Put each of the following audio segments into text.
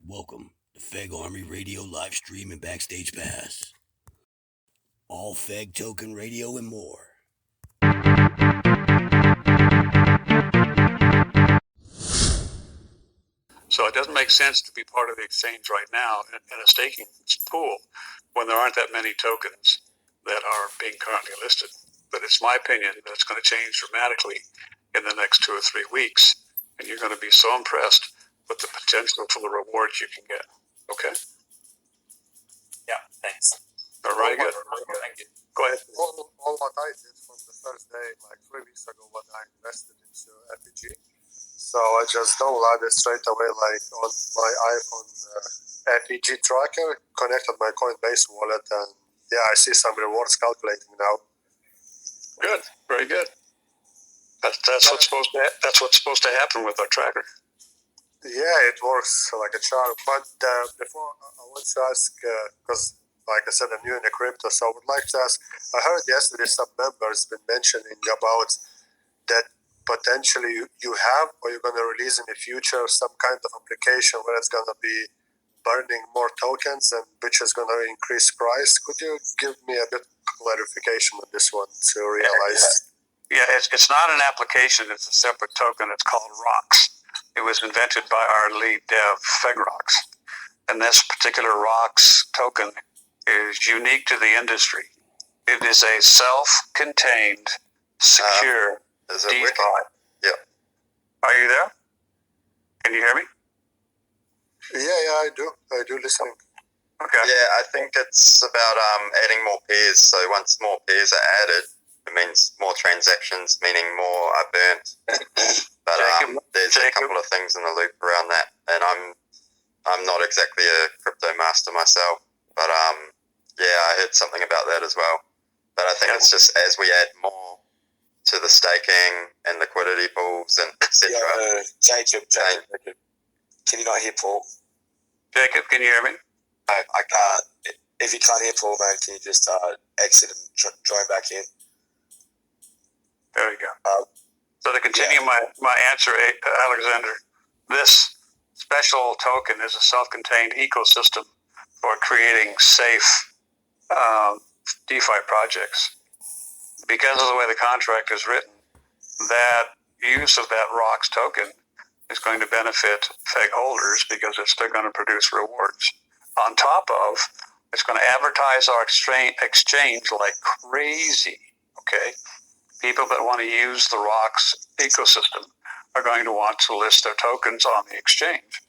Welcome to Feg Army Radio live stream and backstage pass. All Feg token radio and more. So it doesn't make sense to be part of the exchange right now in a staking pool when there aren't that many tokens that are being currently listed. But it's my opinion that it's going to change dramatically in the next 2 or 3 weeks, and you're going to be so impressed with the potential for the rewards you can get. Okay? Yeah, thanks. All right, good. Thank you. Go ahead. All what I did from the first day, like 3 weeks ago, when I invested into FEG. So I just downloaded straight away, like on my iPhone FEG tracker, connected my Coinbase wallet, and yeah, I see some rewards calculating now. Good. Very good. That's what's supposed to happen with our tracker. Yeah, it works like a charm. But before, I want to ask, because like I said, I'm new in the crypto, so I would like to ask, I heard yesterday some members been mentioning about that potentially you have, or you're going to release in the future, some kind of application where it's going to be burning more tokens, and which is going to increase price. Could you give me a bit clarification on this one to realize? Yeah, it's not an application. It's a separate token. It's called ROX. It was invented by our lead dev, FegRox. And this particular ROX token is unique to the industry. It is a self-contained, secure DeFi. Yeah. Are you there? Can you hear me? Yeah, I do listening. Okay. Yeah, I think it's about adding more pairs. So once more pairs are added, it means more transactions, meaning more are burnt. But there's a couple of things in the loop around that, and I'm not exactly a crypto master myself, but yeah, I heard something about that as well. But I think it's just as we add more to the staking and liquidity pools and etc. Jacob, can you not hear Paul? Jacob, can you hear me? I can't. If you can't hear Paul, man, can you just exit and join back in? There you go. So to continue my answer, Alexander, this special token is a self-contained ecosystem for creating safe DeFi projects. Because of the way the contract is written, that use of that ROX token is going to benefit Feg holders because it's still going to produce rewards. On top of, it's going to advertise our exchange like crazy, okay? People that want to use the ROX ecosystem are going to want to list their tokens on the exchange.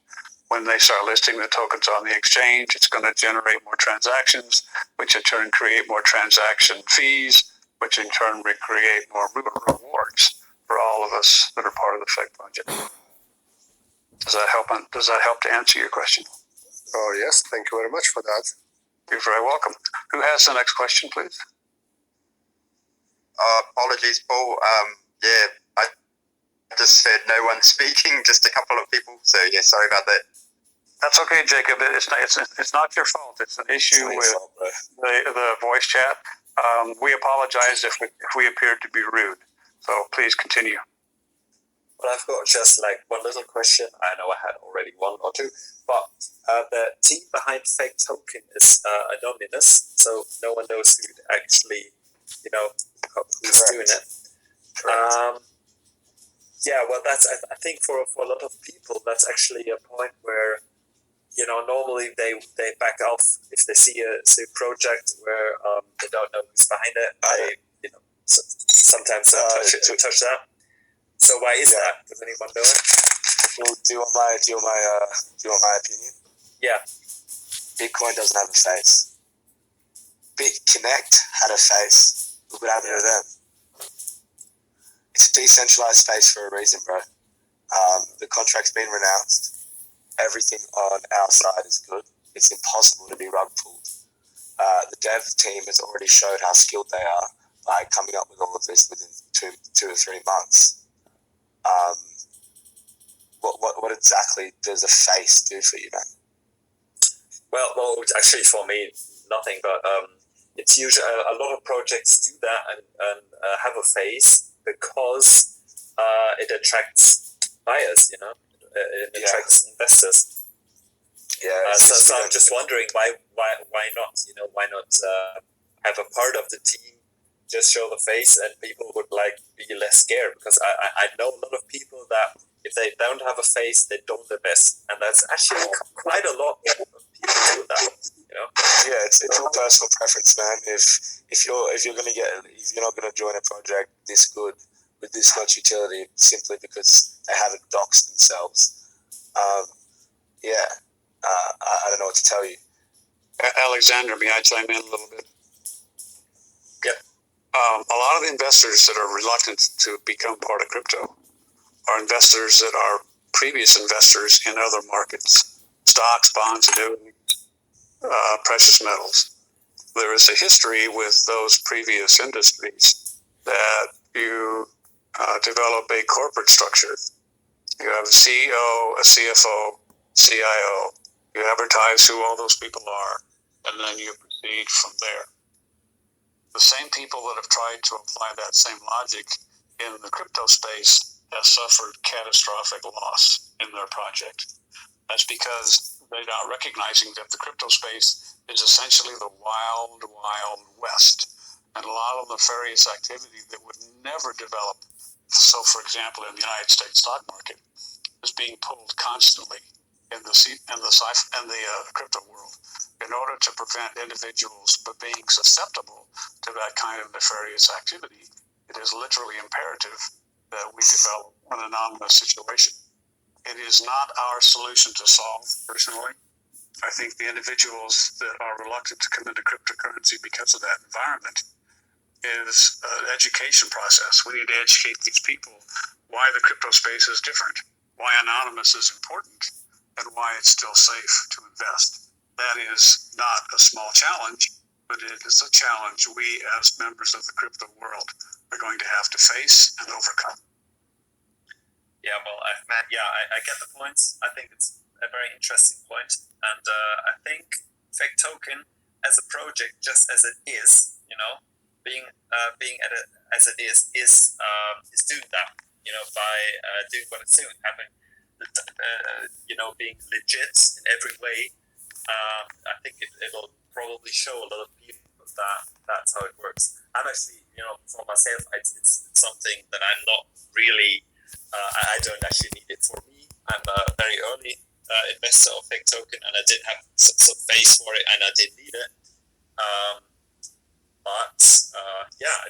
When they start listing the tokens on the exchange, it's going to generate more transactions, which in turn create more transaction fees, which in turn will create more rewards for all of us that are part of the Feg project. Does that help to answer your question? Oh, yes. Thank you very much for that. You're very welcome. Who has the next question, please? Apologies, Paul. Yeah, I just said no one speaking, just a couple of people. So yeah, sorry about that. That's okay, Jacob. It's not your fault. It's an issue with the voice chat. We apologize if we appeared to be rude. So please continue. Well, I've got just like one little question. I know I had already one or two, but the team behind Feg Token is anonymous, so no one knows who actually, who's doing it. Yeah, well, that's I think for a lot of people, that's actually a point where, normally they back off if they see a project where they don't know who's behind it. Sometimes touch that. So why is that? Does anyone know it? Well, do you want my opinion? Yeah. Bitcoin doesn't have a face. BitConnect had a face. Look what happened to them. It's a decentralized space for a reason, bro. The contract's been renounced. Everything on our side is good. It's impossible to be rug pulled. The dev team has already showed how skilled they are by coming up with all of this within two or 3 months. What exactly does a face do for you, man? Well, actually for me, nothing. But it's usually a lot of projects do that and have a face because it attracts buyers. It attracts investors. So I'm just wondering why not? You know, why not have a part of the team just show the face, and people would like be less scared, because I know a lot of people that if they don't have a face, they don't their best, and that's actually quite a lot of people do that. You know? Yeah, it's all personal preference, man. If you're not gonna join a project this good with this much utility simply because they haven't doxed themselves, I don't know what to tell you. Alexander, may I chime in a little bit? Yep. A lot of the investors that are reluctant to become part of crypto are investors that are previous investors in other markets, stocks, bonds, annuities, precious metals. There is a history with those previous industries that you develop a corporate structure. You have a CEO, a CFO, CIO. You advertise who all those people are, and then you proceed from there. The same people that have tried to apply that same logic in the crypto space have suffered catastrophic loss in their project. That's because they're not recognizing that the crypto space is essentially the wild, wild west, and a lot of nefarious activity that would never develop. So, for example, in the United States stock market, is being pulled constantly in the crypto world in order to prevent individuals from being susceptible to that kind of nefarious activity. It is literally imperative that we develop an anonymous situation. It is not our solution to solve, personally. I think the individuals that are reluctant to come into cryptocurrency because of that environment is an education process. We need to educate these people why the crypto space is different, why anonymous is important, and why it's still safe to invest. That is not a small challenge, but it is a challenge we as members of the crypto world are going to have to face and overcome. Yeah, well, I get the points. I think it's a very interesting point, and I think Fake Token as a project, just as it is, you know, being as it is doing that, you know, by doing what it's doing, having, you know, being legit in every way. I think it'll probably show a lot of people that that's how it works. I'm actually, you know, for myself, it's something that I'm not really. I don't actually need it for me. I'm a very early investor of Fake Token, and I did have some face for it, and I did need it.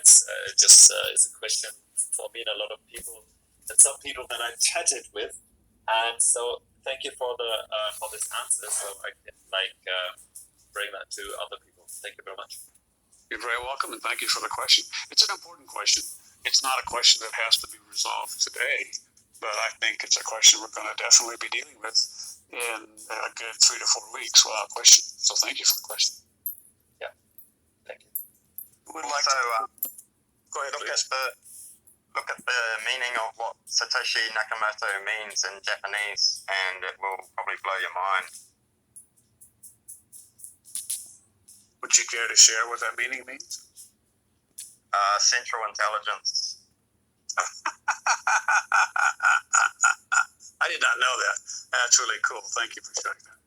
It's a question for me and a lot of people, and some people that I chatted with. And so, thank you for this answer. So I can bring that to other people. Thank you very much. You're very welcome, and thank you for the question. It's an important question. It's not a question that has to be resolved today, but I think it's a question we're going to definitely be dealing with in a good 3 to 4 weeks without question. So thank you for the question. Yeah, thank you. Would like go ahead, please. Look at the meaning of what Satoshi Nakamoto means in Japanese, and it will probably blow your mind. Would you care to share what that meaning means? Central intelligence. I did not know that. That's really cool. Thank you for sharing that.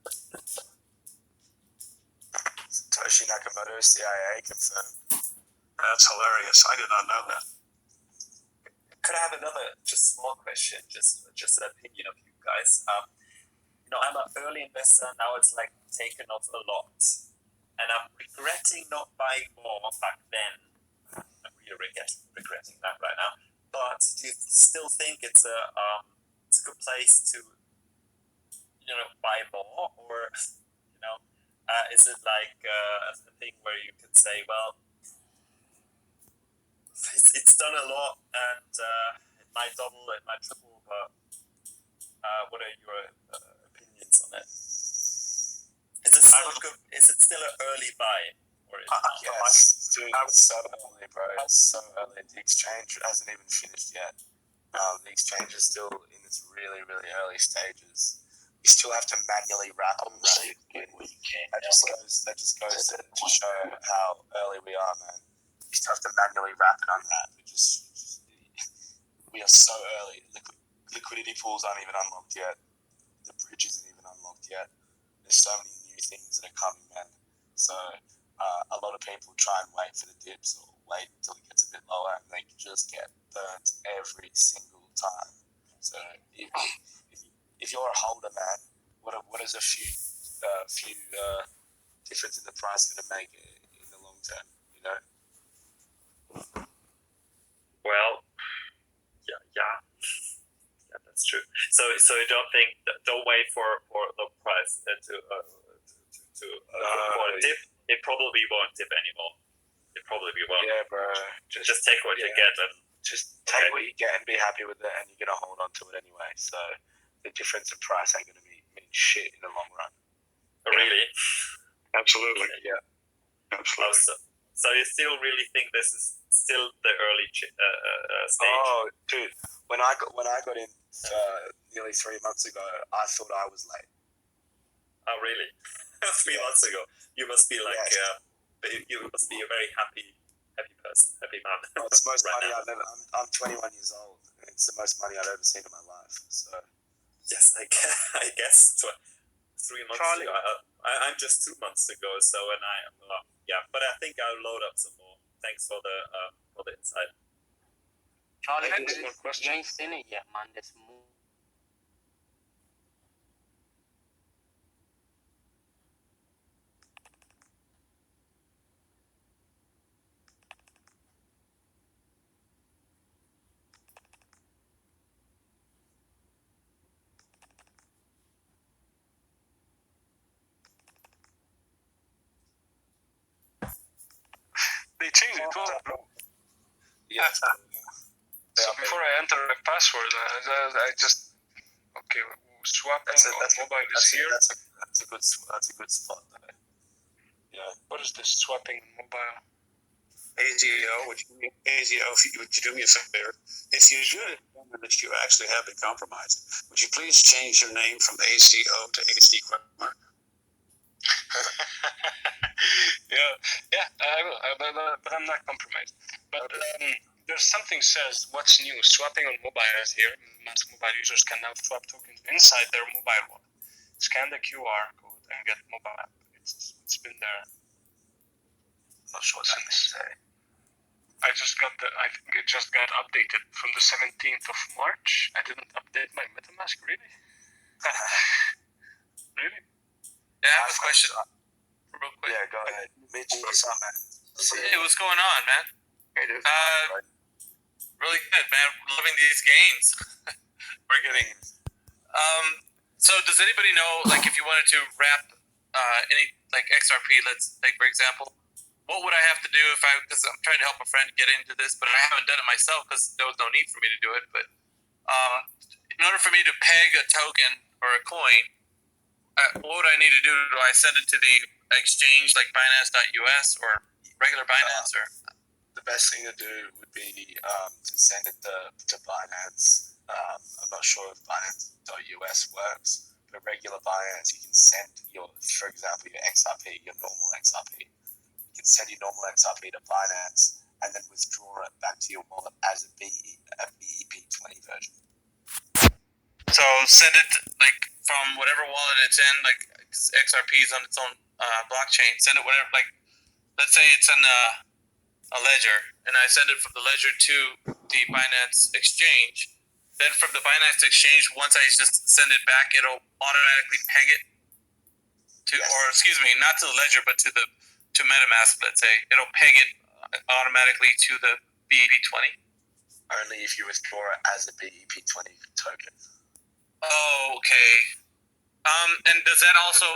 Satoshi Nakamoto, CIA, confirmed. That's hilarious. I did not know that. Could I have another just small question, just an opinion of you guys? You know, I'm an early investor. Now it's like taken off a lot, and I'm regretting not buying more back then. I'm really regretting that right now. But do you still think it's a good place to, you know, buy more, or, you know, is it like a thing where you could say, well, it's done a lot, and it might double, it might triple, but what are your opinions on it? Is it still an early buy? Yes, dude, it's so early, bro. It's so early. The exchange hasn't even finished yet. The exchange is still in its really, really early stages. We still have to manually wrap them. That just goes to show how early we are, man. We still have to manually wrap it on that. We are so early. Liquidity pools aren't even unlocked yet. The bridge isn't even unlocked yet. There's so many new things that are coming, man. So a lot of people try and wait for the dips or wait until it gets a bit lower, and they just get burnt every single time. So if you're a holder, man, what is a few difference in the price going to make in the long term? You know. Well, yeah, that's true. So you don't wait for the price for a dip. It probably won't dip anymore. It probably won't. Yeah, bro. Just take what you get and just take what you get and be happy with it, and you're gonna hold on to it anyway. So the difference in price ain't gonna mean shit in the long run. Really. Absolutely. Yeah. Absolutely. So you still really think this is still the early stage? Oh, dude, when I got in nearly 3 months ago, I thought I was late. Oh, really? 3 months ago, you must be like you must be a very happy person, happy man. Oh, it's the most right money now. I've ever. I'm 21 years old, and it's the most money I've ever seen in my life. So Yes, I guess 3 months Charlie. ago. I'm just 2 months ago, so and I am but I think I'll load up some more. Thanks for the insight. Charlie, Excellent you question. ain't seen it yet, man. This move. They changed it. yeah. So before I enter my password, I just swapping That's on mobile is here. That's a good spot though. Yeah. What is this swapping on mobile? AZO, would you do me a favor? If you do determine that you actually have been compromised, would you please change your name from AZO to AZ Quagmire? yeah, I will. But I'm not compromised. But there's something says what's new. Swapping on mobile is here. Most mobile users can now swap tokens inside their mobile wallet. Scan the QR code and get mobile app. It's been there. I'm not sure what that means. I think it just got updated from the 17th of March. I didn't update my MetaMask, really? Really? Yeah, I have a question. Real quick. Yeah, go ahead. Mitch, what's up, man? Hey, what's going on, man? Really good, man. Loving these gains we're getting. So does anybody know, like, if you wanted to wrap any, like, XRP, let's take, for example, what would I have to do because I'm trying to help a friend get into this, but I haven't done it myself because there was no need for me to do it. But in order for me to peg a token or a coin, what would I need to do? Do I send it to the exchange like Binance.us or regular Binance? Or the best thing to do would be to send it to Binance. I'm not sure if Binance.us works, but regular Binance, you can send for example, your XRP, your normal XRP. You can send your normal XRP to Binance and then withdraw it back to your wallet as a BEP20 version. So send it like from whatever wallet it's in, like because XRP is on its own blockchain. Send it whatever, like let's say it's in a ledger, and I send it from the ledger to the Binance exchange. Then from the Binance exchange, once I just send it back, it'll automatically peg it to, or excuse me, not to the ledger, but to MetaMask. Let's say it'll peg it automatically to the BEP20. Only if you withdraw it as a BEP20 token. Oh, okay. And does that also? So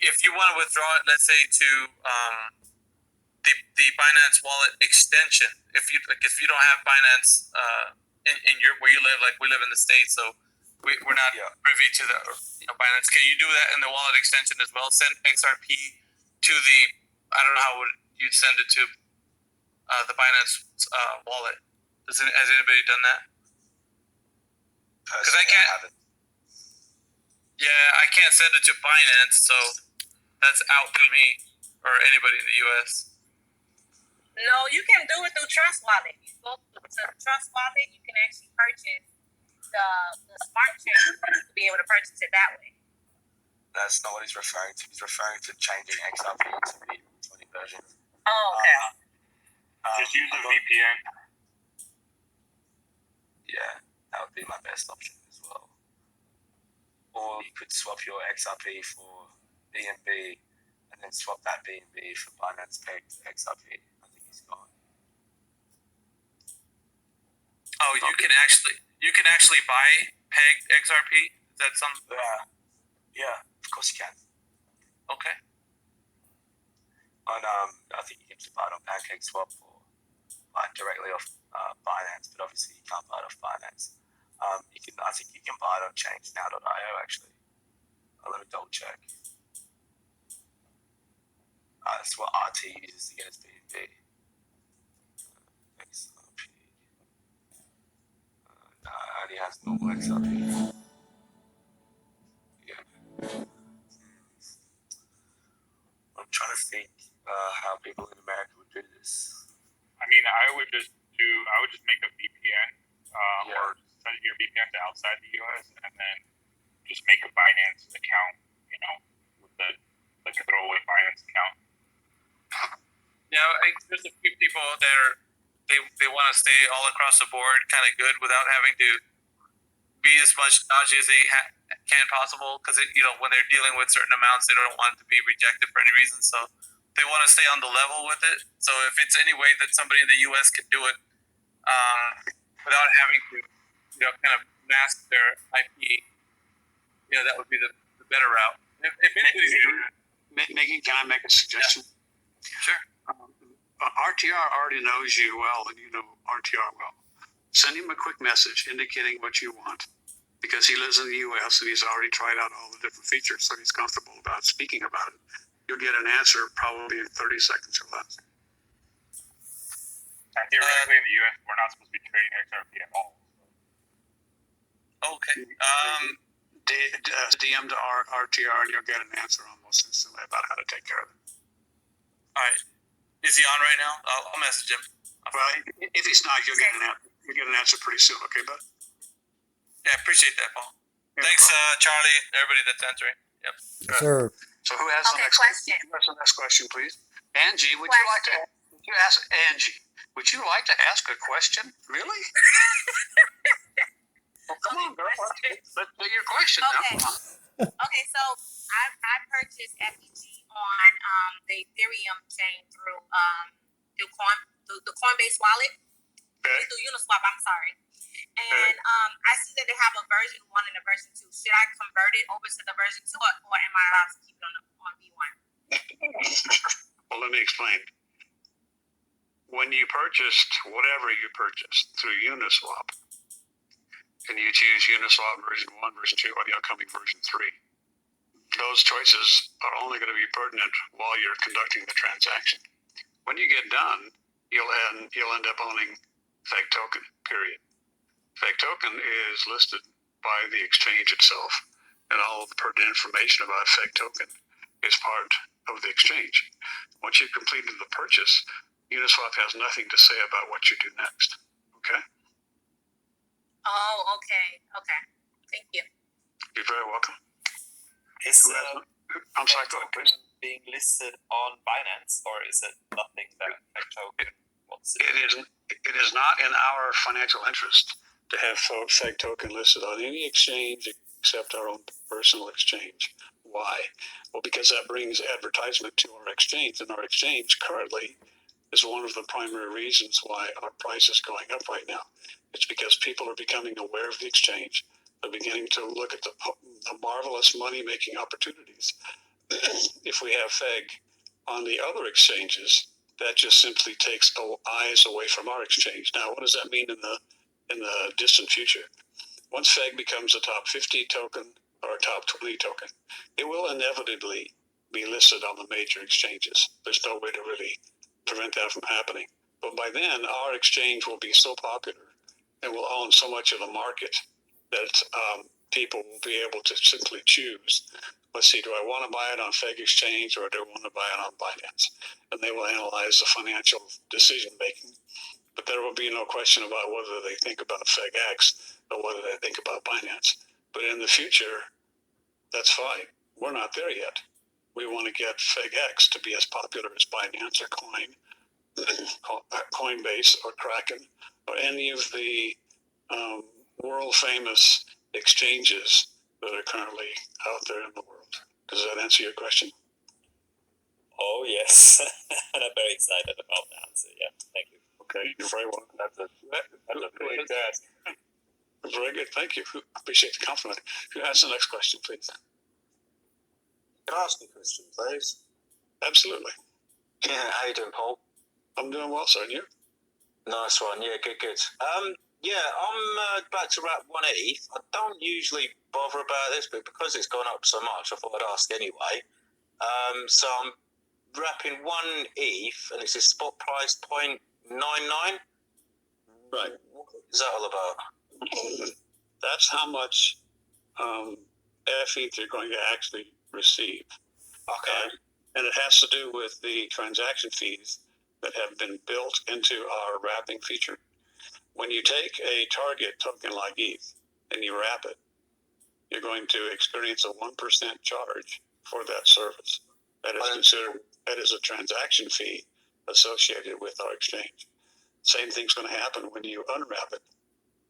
if you want to withdraw it, let's say to the Binance wallet extension, if you don't have Binance in your where you live, like we live in the States, so we're not privy to the Binance. Can you do that in the wallet extension as well? Send XRP to the I don't know how would you send it to the Binance wallet. Has anybody done that? Because I can't. Yeah, I can't send it to Binance, so that's out to me or anybody in the U.S. No, you can do it through Trust Wallet. You go to Trust Wallet, you can actually purchase the smart chain to be able to purchase it that way. That's not what he's referring to. He's referring to changing XRP to the 20 version. Oh, okay. Just use a VPN. Yeah, that would be my best option as well. Or you could swap your XRP for BNB and then swap that BNB for Binance pegged XRP. I think he's gone. Oh, you can actually buy pegged XRP. Is that something? Yeah, of course you can. Okay. On I think you can just buy it on PancakeSwap or buy it directly off Binance, but obviously you can't buy it off Binance. I think you can buy it on ChangeNow.io actually. Let me double check. That's what RT uses to get its BNB. XRP. No, it only has normal XRP. I'm trying to think how people in America would do this. I mean, I would just make a VPN or set your VPN to outside the US and then just make a Binance account, with the like a throwaway Binance account. Yeah, there's a few people that they want to stay all across the board kind of good without having to be as much dodgy as they can possible, because when they're dealing with certain amounts, they don't want it to be rejected for any reason, so they want to stay on the level with it. So if it's any way that somebody in the US can do it without having to kind of mask their IP, that would be the better route. Mickey, can I make a suggestion? Yeah. Sure. RTR already knows you well, and you know RTR well. Send him a quick message indicating what you want, because he lives in the U.S. and he's already tried out all the different features, so he's comfortable about speaking about it. You'll get an answer probably in 30 seconds or less. And theoretically, in the US, we're not supposed to be trading XRP at all. Okay. DM to RTR and you'll get an answer almost instantly about how to take care of it. All right. Is he on right now? I'll message him. Well, if he's not, you'll get an answer pretty soon. Okay, bud? Yeah, appreciate that, Paul. Yeah, Thanks, Charlie, everybody that's answering. Yep. Yes, sir. So who has the next question? Who has the next question, please? Angie, would you like to ask Angie? Would you like to ask a question? Really? Well, come on, girl. Let's do your question Okay. now. Okay, so I purchased FEG on the Ethereum chain through the Coinbase wallet. Through Uniswap, I'm sorry. And I see that they have a version 1 and a version 2. Should I convert it over to the version 2 or am I allowed to keep it on V1? Well, let me explain. When you purchased whatever you purchased through Uniswap, and you choose Uniswap version 1, version 2, or the upcoming version 3, those choices are only going to be pertinent while you're conducting the transaction. When you get done, you'll end up owning Feg Token, period. Feg Token is listed by the exchange itself, and all the pertinent information about Feg Token is part of the exchange. Once you've completed the purchase, Uniswap has nothing to say about what you do next. Okay? Oh, okay. Thank you. You're very welcome. Is I'm sorry, go ahead, please. being listed on Binance, or is it nothing that Feg Token wants to do? It is not in our financial interest to have Feg Token listed on any exchange except our own personal exchange. Why? Well, because that brings advertisement to our exchange, and our exchange currently is one of the primary reasons why our price is going up right now. It's because people are becoming aware of the exchange. They're beginning to look at the marvelous money-making opportunities. If we have Feg on the other exchanges, that just simply takes eyes away from our exchange. Now, what does that mean in the distant future? Once Feg becomes a top 50 token or a top 20 token, it will inevitably be listed on the major exchanges. There's no way to really prevent that from happening. But by then, our exchange will be so popular and will own so much of the market that people will be able to simply choose, let's see, do I want to buy it on Feg Exchange or do I want to buy it on Binance? And they will analyze the financial decision making. But there will be no question about whether they think about FegX what do they think about Binance. But in the future, that's fine. We're not there yet. We want to get FegX to be as popular as Binance or Coinbase or Kraken or any of the world famous exchanges that are currently out there in the world. Does that answer your question? Oh, yes. And I'm very excited about the answer. Yeah, thank you. Okay, you're very welcome. That's a very good ask. Very good, thank you. Appreciate the compliment. Who has the next question, please? Can I ask you a question, please? Absolutely. Yeah, how you doing, Paul? I'm doing well, sir, and you? Nice one. Yeah, good. Yeah, I'm about to wrap one ETH. I don't usually bother about this, but because it's gone up so much, I thought I'd ask anyway. So I'm wrapping one ETH, and it's a spot price 0.99. Right. What is that all about? That's how much ETH you're going to actually receive. Okay. And it has to do with the transaction fees that have been built into our wrapping feature. When you take a target token like ETH and you wrap it, you're going to experience a 1% charge for that service. That is considered, that is a transaction fee associated with our exchange. Same thing's going to happen when you unwrap it.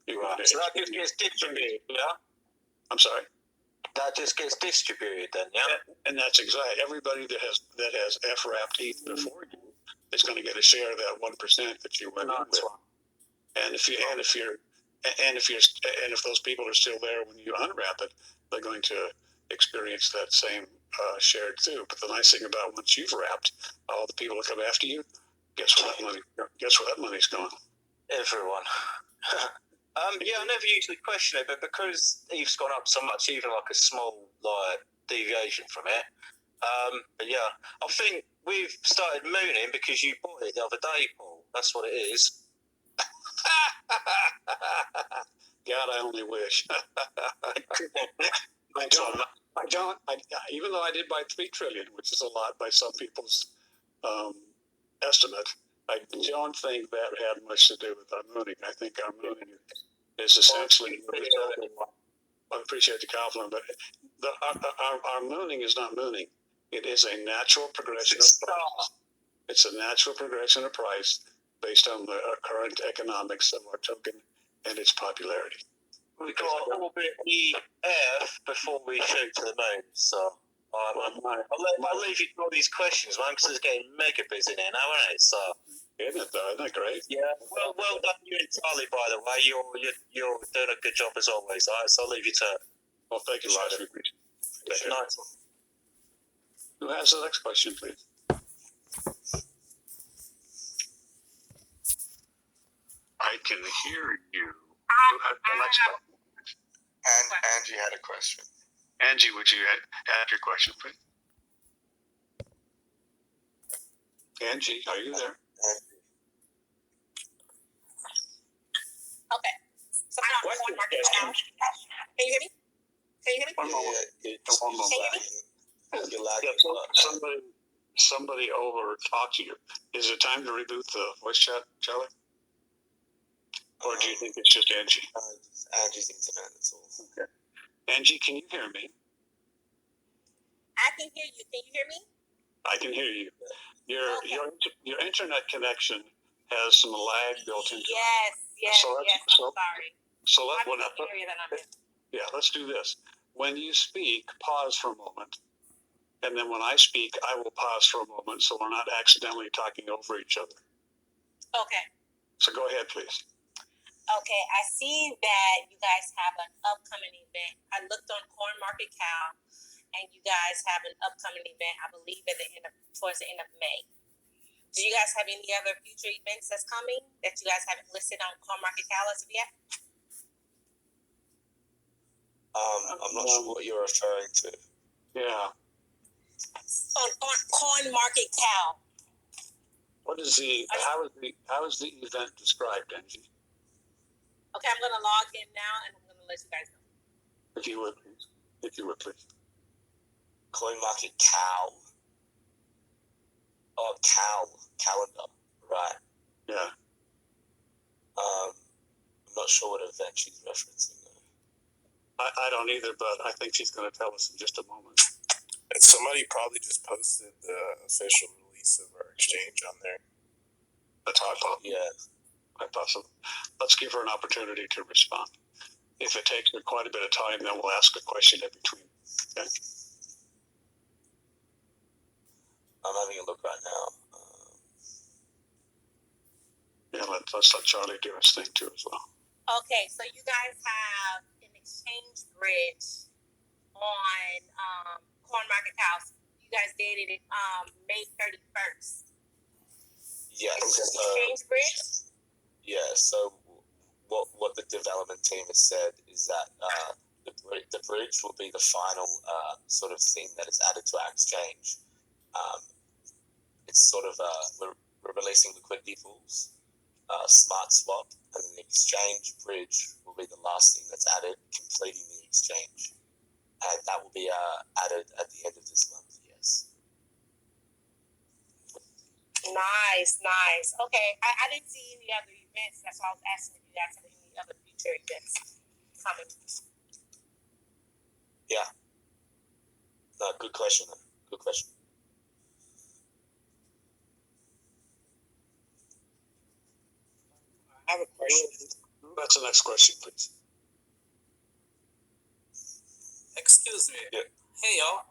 Right. So that just gets distributed, yeah? I'm sorry? That just gets distributed then, yeah? And that's exactly, everybody that has F-wrapped ETH before you is going to get a share of that 1% that you went in with. And if those people are still there when you unwrap it, they're going to experience that same share too. But the nice thing about once you've wrapped, all the people that come after you, guess where that money's going? Everyone. Yeah, I never usually question it, but because ETH's gone up so much, even like a small deviation from it. But yeah, I think we've started mooning because you bought it the other day, Paul. That's what it is. God, I only wish. Even though I did buy 3 trillion, which is a lot by some people's estimate, I don't think that had much to do with our mooning. I think our mooning is essentially the result of, I appreciate the compliment, but our mooning is not mooning. It is a natural progression of price. It's a natural progression of price based on the current economics of our token and its popularity. We've got a little bit EF before we shoot to the moon, so I'll leave you to all these questions, man, because it's getting mega busy now, isn't it? So, isn't it though? Isn't that great? Yeah. Well done, you entirely. By the way, you're doing a good job as always. All right, so I'll leave you to it. Well, thank you, Lars. It's nice. Who has the next question, please? I can hear you. Who has the next question? And Angie had a question. Angie, would you add your question, please? Angie, are you there? Okay. So I'm on coin market now. Can you hear me? One moment. One moment. Somebody over talked to you. Is it time to reboot the voice chat, Charlie? Or do you think it's just Angie? Angie's internet, that's all. Okay. Angie, can you hear me? I can hear you. Can you hear me? I can hear you. Your internet connection has some lag built into it. Yes. I'm sorry. So let's do this. When you speak, pause for a moment. And then when I speak, I will pause for a moment so we're not accidentally talking over each other. Okay. So go ahead, please. Okay, I see that you guys have an upcoming event. I looked on CoinMarketCap, and you guys have an upcoming event, I believe, towards the end of May. Do you guys have any other future events that's coming that you guys haven't listed on CoinMarketCap as of yet? I'm not sure what you're referring to. Yeah. On CoinMarketCap. How is the event described, Angie? Okay, I'm going to log in now, and I'm going to let you guys know. If you would, please. CoinMarketCap. Oh, calendar. Right. Yeah. I'm not sure what event she's referencing though. I don't either, but I think she's going to tell us in just a moment. And somebody probably just posted the official release of our exchange on there. That's possible. Yeah. Quite possible. Let's give her an opportunity to respond. If it takes her quite a bit of time, then we'll ask a question in between. Okay? I'm having a look right now. Yeah, let's let Charlie do his thing too as well. Okay, so you guys have an exchange bridge on Corn Market House. You guys dated it May 31st. Yes. Exchange bridge? Yeah, so what the development team has said is that the bridge will be the final sort of thing that is added to our exchange. It's sort of, we're releasing liquidity pools, smart swap, and then the exchange bridge will be the last thing that's added, completing the exchange. And that will be added at the end of this month, yes. Nice. Okay, I didn't see any other events. That's why I was asking if you guys have any other future events coming. Yeah. No, good question. Good question. I have a question. That's the next question, please. Excuse me. Yeah. Hey, y'all.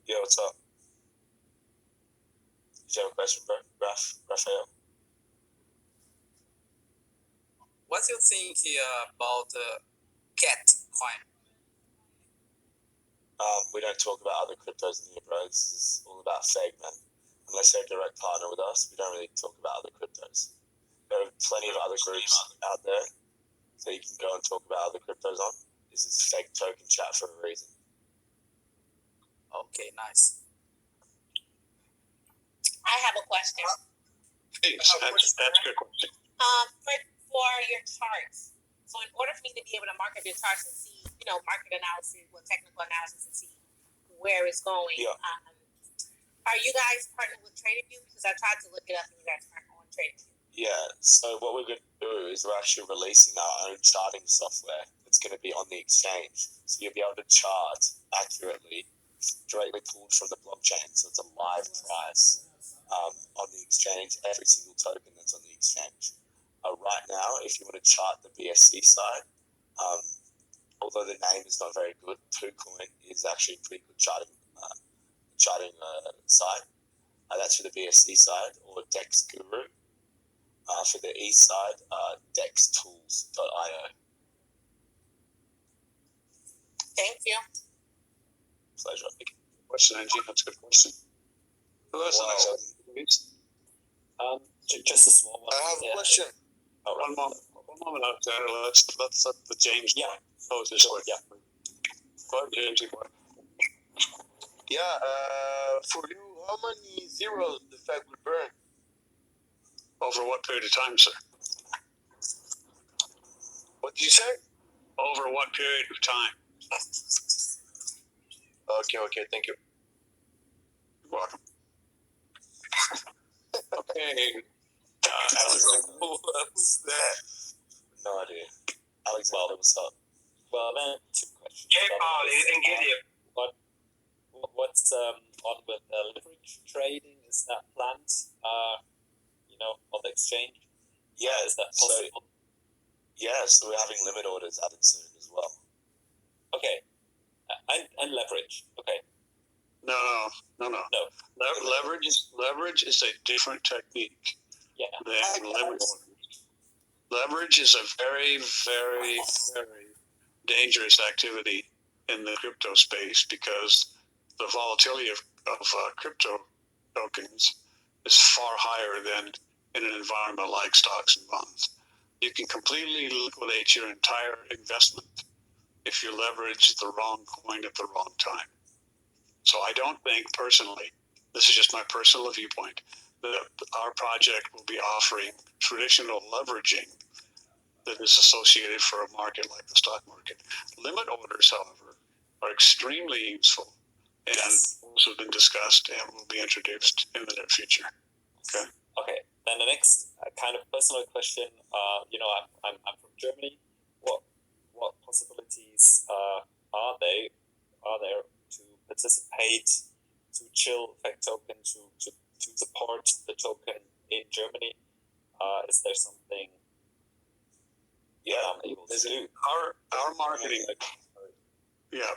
Yeah, what's up? Did you have a question, Raphael? What do you think about Cat coin? We don't talk about other cryptos in here, bro. This is all about Feg, man. Unless they're a direct partner with us, we don't really talk about other cryptos. There are plenty of other groups out there that you can go and talk about other cryptos on. This is Feg Token Chat for a reason. Okay, nice. I have a question. Please, ask your question. For your charts. So in order for me to be able to market your charts and see, market analysis, technical analysis, and see where it's going, are you guys partnered with TradingView? Because I tried to look it up and you guys aren't on TradingView. Yeah, so what we're going to do is we're actually releasing our own charting software that's going to be on the exchange. So you'll be able to chart accurately, directly pulled from the blockchain. So it's a live price on the exchange, every single token that's on the exchange. Right now, if you want to chart the BSC side, although the name is not very good, PooCoin is actually a pretty good charting site. That's for the BSC side, or Dex Guru. For the east side, dextools.io. Thank you. Pleasure. Question, Angie. That's a good question. Who has the next question, please? Just a small one. I have a question. One moment, Alexander. Let's let the James pose his question. Yeah. Go ahead, James. Yeah, for you, how many zeros the Fed will burn? Over what period of time, sir? What did you say? Over what period of time? Okay, thank you. You're welcome. Okay. Alexander. Who's that? No idea. Alexander, what's up? Well, then, two questions. Yeah, Paul, you didn't get it. What's on with leverage trading? Is that planned? On the exchange? Yeah, is that possible? So we're having limit orders added soon as well. Okay, and leverage. Okay. No. Leverage is a different technique than limit orders. Leverage is a very, very, very dangerous activity in the crypto space because the volatility of crypto tokens is far higher than in an environment like stocks and bonds. You can completely liquidate your entire investment if you leverage the wrong coin at the wrong time. So I don't think personally, this is just my personal viewpoint, that our project will be offering traditional leveraging that is associated for a market like the stock market. Limit orders, however, are extremely useful and also been discussed and will be introduced in the near future. Okay. then the next kind of personal question, I'm from Germany. What possibilities are there to participate, to chill Fake Token, to support the token in Germany? Is there something I'm able to do? Our marketing. Yeah,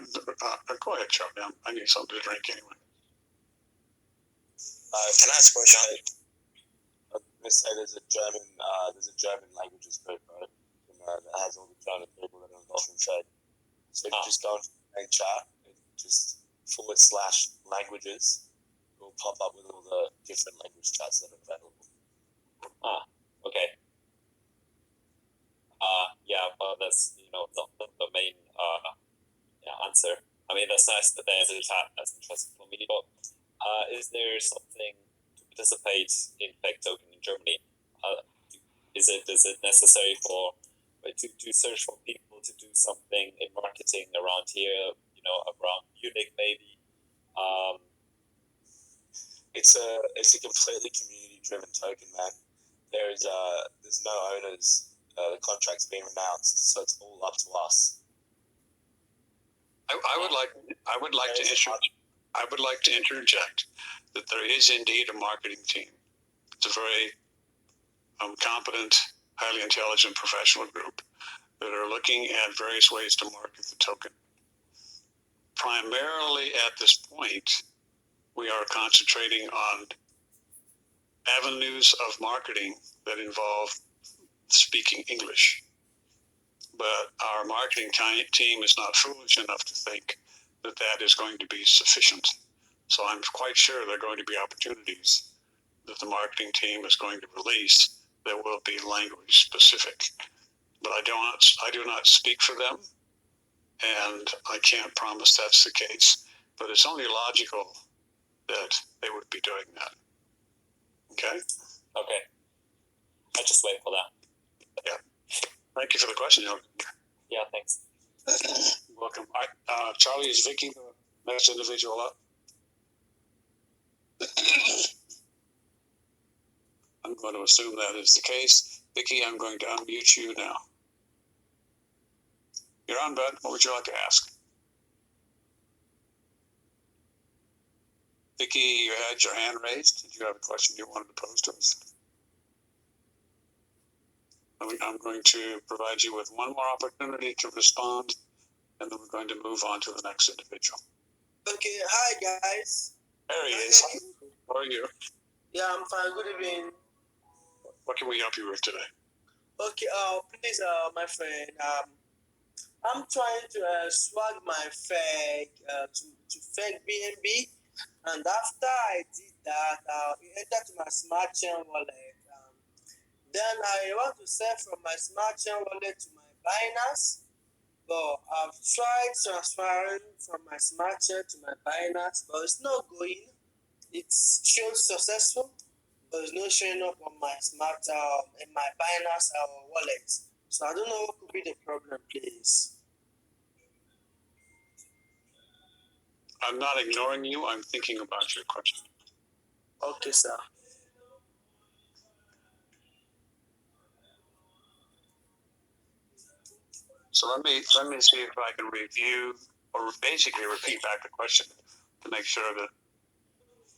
go ahead, Charlie. I need something to drink anyway. Can I ask a question? I was going to say there's a German languages group, right? That has all the German people that are involved in trade. So if you just go into the main chat and just /languages, it will pop up with all the different language chats that are available. Okay. Well, that's the main answer. I mean, that's nice that there's a chat. That's interesting for me. But is there something to participate in Fake Token in Germany? Is it necessary to search for people to do something in marketing around here? Around Munich maybe. It's a completely community driven token, man. There's no owners. The contract's been announced, so it's all up to us. I would like to interject that there is indeed a marketing team. It's a very competent, highly intelligent professional group that are looking at various ways to market the token. Primarily at this point, we are concentrating on avenues of marketing that involve speaking English. But our marketing team is not foolish enough to think that is going to be sufficient. So I'm quite sure there are going to be opportunities that the marketing team is going to release that will be language specific. But I do not speak for them, and I can't promise that's the case. But it's only logical that they would be doing that. Okay? Okay. I just wait for that. Yeah. Thank you for the question, Joe. Yeah, thanks. You're welcome. Charlie, is Vicky the next individual up? I'm going to assume that is the case. Vicky, I'm going to unmute you now. You're on, bud. What would you like to ask? Vicky, you had your hand raised. Did you have a question you wanted to pose to us? I'm going to provide you with one more opportunity to respond, and then we're going to move on to the next individual. Okay, hi guys. There he is. How are you? Yeah, I'm fine. Good evening. What can we help you with today? Okay, please, my friend, I'm trying to swag my fake to fake BNB, and after I did that, it entered to my smart chain wallet. Then I want to send from my smart chain wallet to my Binance, but I've tried transferring from my smart chain to my Binance, but it's not going. It's shown successful, but it's not showing up on my smart in my Binance wallet. So I don't know what could be the problem, please. I'm not ignoring you. I'm thinking about your question. Okay, sir. So let me see if I can review or basically repeat back the question to make sure that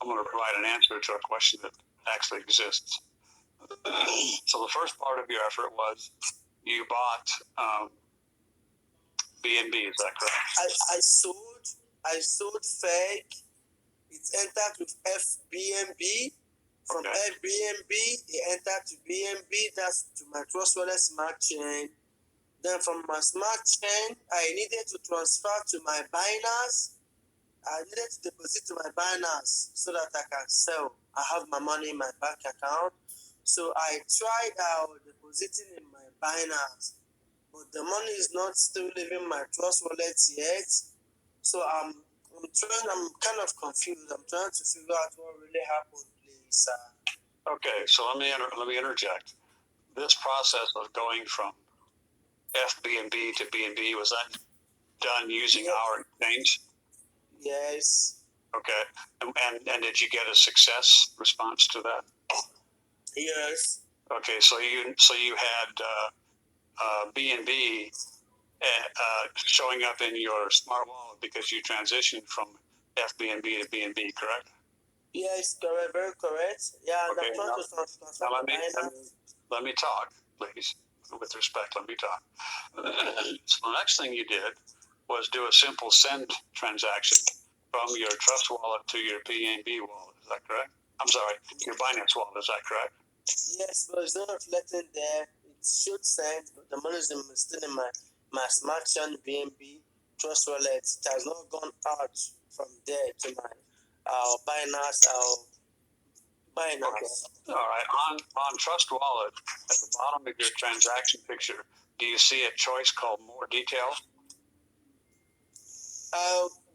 I'm going to provide an answer to a question that actually exists. So the first part of your effort was you bought BNB, is that correct? I sold fake. It entered with FBNB. From FBNB, it entered to BNB. That's to my Trust Wallet smart chain. Then from my smart chain, I needed to transfer to my Binance. I needed to deposit to my Binance so that I can sell. I have my money in my bank account. So I tried out depositing in my Binance, but the money is not still leaving my Trust Wallet yet. So I'm kind of confused. I'm trying to figure out what really happened, please. Okay, so let me interject. This process of going from FBNB to BNB, was that done using our exchange? Yes. Okay, and did you get a success response to that? Yes. Okay, so you had BNB showing up in your smart wallet because you transitioned from FBNB to BNB, correct? Yes, correct, very correct. Yeah, Okay, I'm trying to transfer now to Binance. let me talk, please. With respect, let me talk. So the next thing you did was do a simple send transaction from your Trust wallet to your BNB wallet. Is that correct? I'm sorry, your Binance wallet. Is that correct? Yes, but it's not reflecting there. It should send, but the money is still in my Smart Chain BNB Trust wallet. It has not gone out from there to my Binance. Binance. Okay. All right. On Trust Wallet, at the bottom of your transaction picture, do you see a choice called More Details?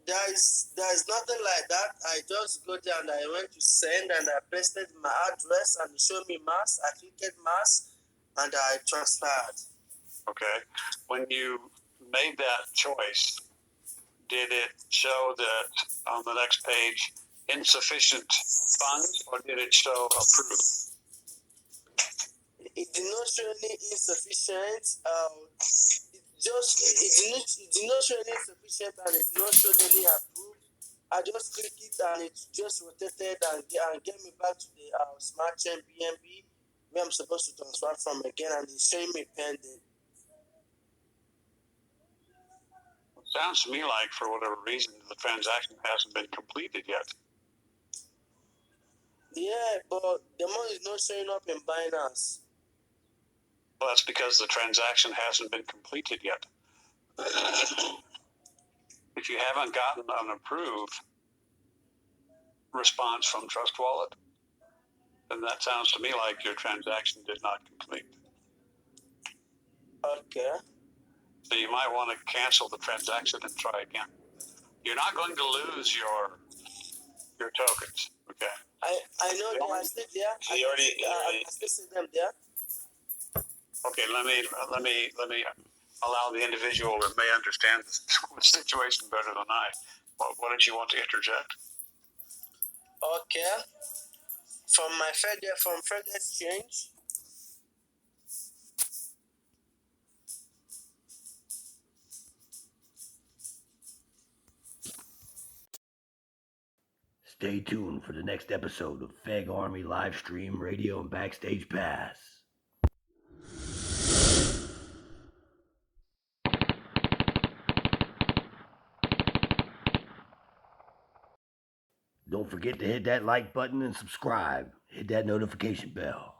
There's nothing like that. I just go there and I went to send and I pasted my address and it showed me mass. I clicked mass and I transferred. Okay. When you made that choice, did it show that on the next page insufficient funds, or did it show approved? It did not show any insufficient. It did not show any insufficient and it did not show any approved. I just clicked it and it just rotated and get me back to the Smart Chain BNB where I'm supposed to transfer from again, and it's showing me pending. Sounds to me like, for whatever reason, the transaction hasn't been completed yet. Yeah, but the money is not showing up in Binance. Well, that's because the transaction hasn't been completed yet. If you haven't gotten an approved response from Trust Wallet, then that sounds to me like your transaction did not complete. Okay. So you might want to cancel the transaction and try again. You're not going to lose your tokens, okay? I know they are still there. I still see them there. Okay, let me allow the individual that may understand the situation better than I. What did you want to interject? Okay. From Fed Exchange. Stay tuned for the next episode of Feg Army Livestream Radio and Backstage Pass. Don't forget to hit that like button and subscribe. Hit that notification bell.